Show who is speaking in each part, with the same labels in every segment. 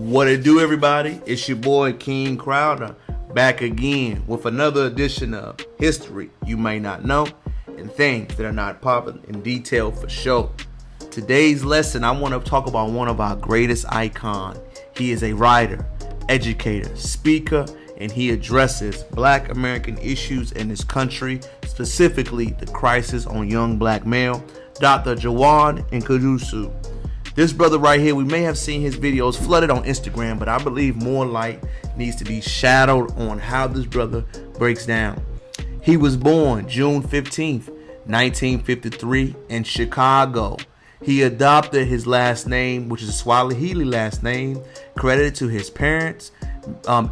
Speaker 1: What it do, everybody? It's your boy King Crowder back again with another edition of History You May Not Know and Things That Are Not Popular in Detail for Show. Today's lesson, I want to talk about one of our greatest icons. He is a writer, educator, speaker, and he addresses Black American issues in this country, specifically the crisis on young black male, Dr. Jawanza Kunjufu. This brother right here, we may have seen his videos flooded on Instagram, but I believe more light needs to be shadowed on how this brother breaks down. He was born June 15th, 1953 in Chicago. He adopted his last name, which is a Swahili last name, credited to his parents,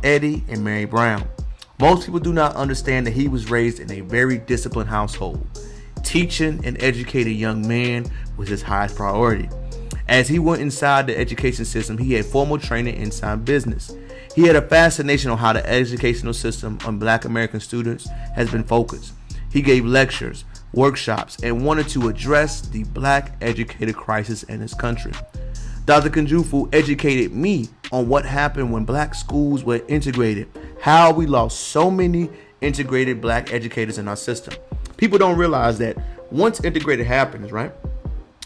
Speaker 1: Eddie and Mary Brown. Most people do not understand that he was raised in a very disciplined household. Teaching and educating young men was his highest priority. As he went inside the education system, he had formal training inside business. He had a fascination on how the educational system on Black American students has been focused. He gave lectures, workshops, and wanted to address the Black educator crisis in his country. Dr. Kunjufu educated me on what happened when Black schools were integrated, how we lost so many integrated Black educators in our system. People don't realize that once integrated happens, right?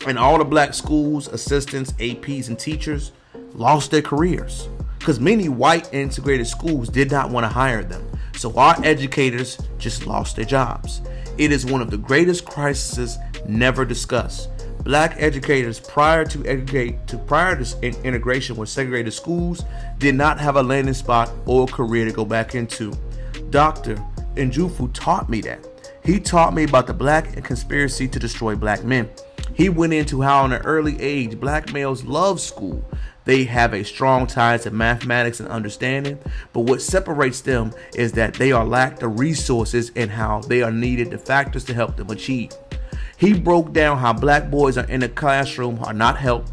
Speaker 1: And all the Black schools, assistants, APs, and teachers lost their careers because many white integrated schools did not want to hire them. So our educators just lost their jobs. It is one of the greatest crises never discussed. Black educators prior to integration with segregated schools did not have a landing spot or career to go back into. Dr. Kunjufu taught me that. He taught me about the Black conspiracy to destroy Black men. He went into how in an early age Black males love school. They have a strong tie to mathematics and understanding, but what separates them is that they are lack the resources and how they are needed, the factors to help them achieve. He broke down how Black boys are in the classroom are not helped,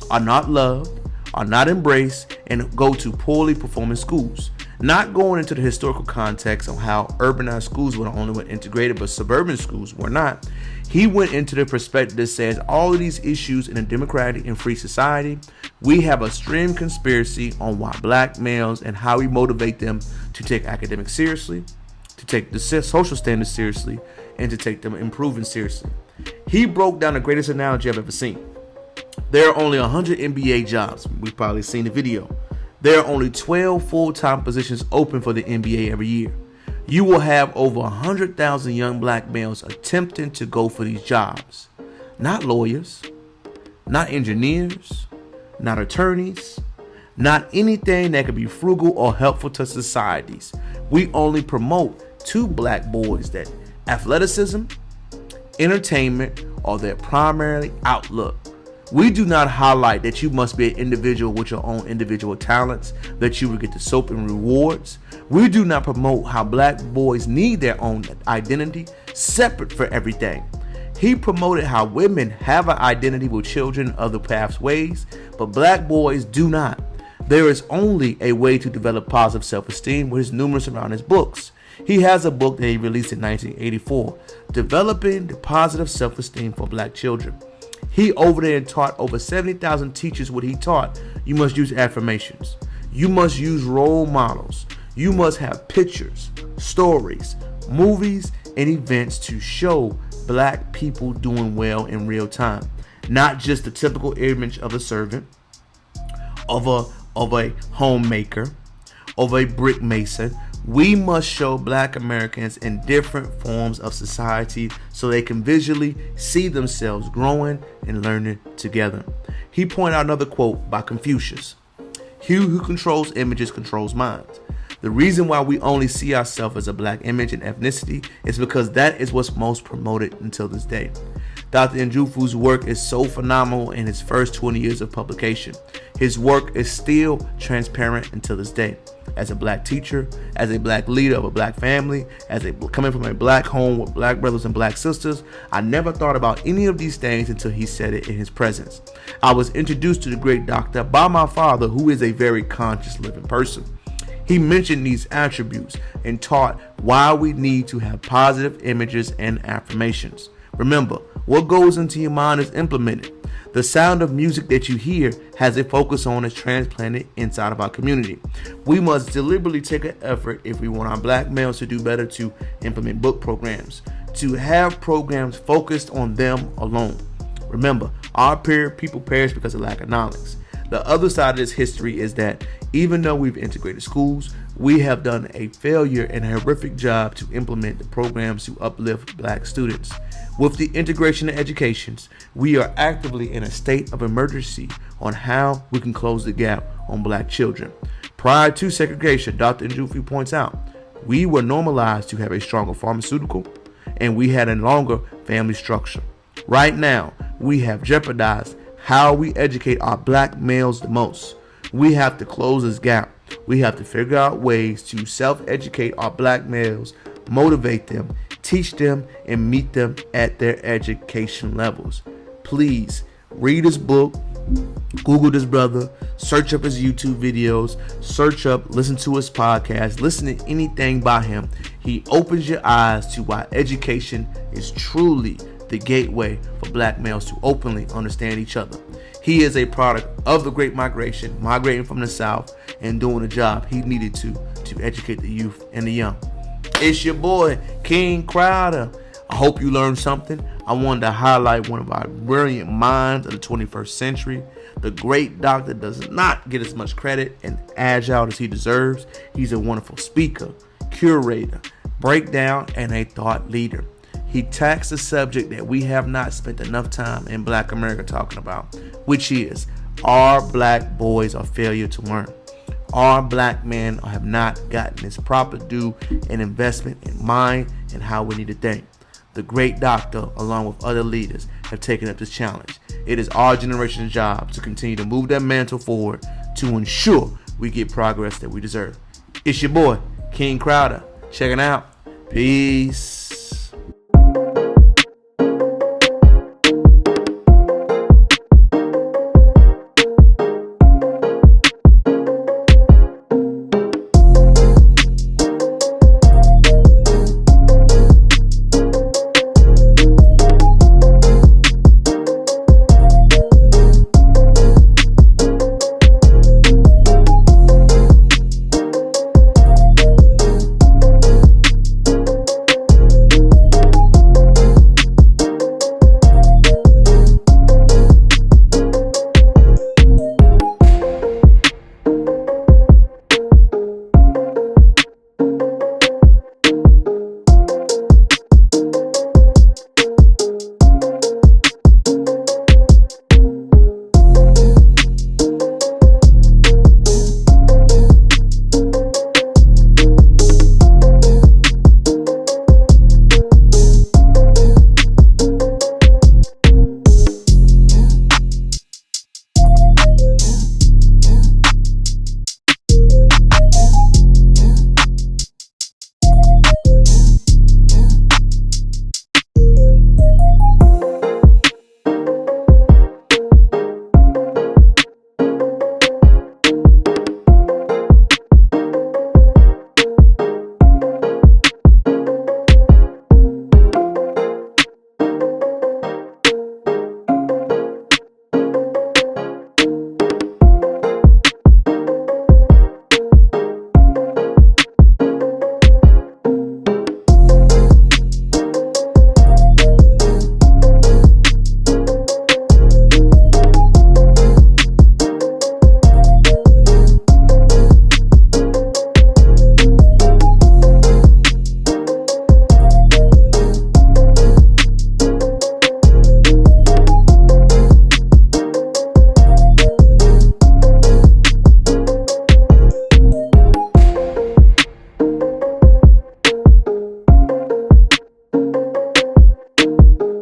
Speaker 1: are not loved, are not embraced, and go to poorly performing schools. Not going into the historical context of how urbanized schools were the only one integrated, but suburban schools were not. He went into the perspective that says all of these issues in a democratic and free society, we have a stream conspiracy on why Black males and how we motivate them to take academics seriously, to take the social standards seriously, and to take them improving seriously. He broke down the greatest analogy I've ever seen. There are only 100 NBA jobs. We've probably seen the video. There are only 12 full-time positions open for the NBA every year. You will have over 100,000 young Black males attempting to go for these jobs. Not lawyers, not engineers, not attorneys, not anything that could be frugal or helpful to societies. We only promote to Black boys that athleticism, entertainment are their primary outlook. We do not highlight that you must be an individual with your own individual talents, that you will get the soap and rewards. We do not promote how Black boys need their own identity separate for everything. He promoted how women have an identity with children of the past ways, but Black boys do not. There is only a way to develop positive self-esteem, which is numerous around his books. He has a book that he released in 1984, Developing the Positive Self-Esteem for Black Children. He over there taught over 70,000 teachers what he taught. You must use affirmations. You must use role models. You must have pictures, stories, movies, and events to show Black people doing well in real time. Not just the typical image of a servant, of a homemaker, of a brick mason. We must show Black Americans in different forms of society so they can visually see themselves growing and learning together. He pointed out another quote by Confucius. He who controls images controls minds. The reason why we only see ourselves as a Black image and ethnicity is because that is what's most promoted until this day. Dr. Kunjufu's work is so phenomenal in his first 20 years of publication. His work is still transparent until this day. As a Black teacher, as a Black leader of a Black family, coming from a Black home with Black brothers and Black sisters, I never thought about any of these things until he said it in his presence. I was introduced to the great doctor by my father, who is a very conscious living person. He mentioned these attributes and taught why we need to have positive images and affirmations. Remember, what goes into your mind is implemented. The sound of music that you hear has a focus on is transplanted inside of our community. We must deliberately take an effort if we want our black males to do better to implement book programs, to have programs focused on them alone. Remember, our people perish because of lack of knowledge. The other side of this history is that even though we've integrated schools, we have done a failure and a horrific job to implement the programs to uplift black students. With the integration of educations, we are actively in a state of emergency on how we can close the gap on black children. Prior to segregation, Dr. Kunjufu points out, we were normalized to have a stronger pharmaceutical and we had a longer family structure. Right now, we have jeopardized how we educate our black males the most. We have to close this gap. We have to figure out ways to self-educate our black males, motivate them, teach them, and meet them at their education levels. Please read his book, Google this brother, search up his YouTube videos, listen to his podcast, listen to anything by him. He opens your eyes to why education is truly the gateway for black males to openly understand each other. He is a product of the Great Migration, migrating from the South and doing the job he needed to educate the youth and the young. It's your boy, King Crowder. I hope you learned something. I wanted to highlight one of our brilliant minds of the 21st century. The great doctor does not get as much credit and agile as he deserves. He's a wonderful speaker, curator, breakdown, and a thought leader. He tackles a subject that we have not spent enough time in Black America talking about, which is our black boys are failure to learn. Our black men have not gotten his proper due and investment in mind and how we need to think. The great doctor, along with other leaders, have taken up this challenge. It is our generation's job to continue to move that mantle forward to ensure we get progress that we deserve. It's your boy, King Crowder. Checking out. Peace.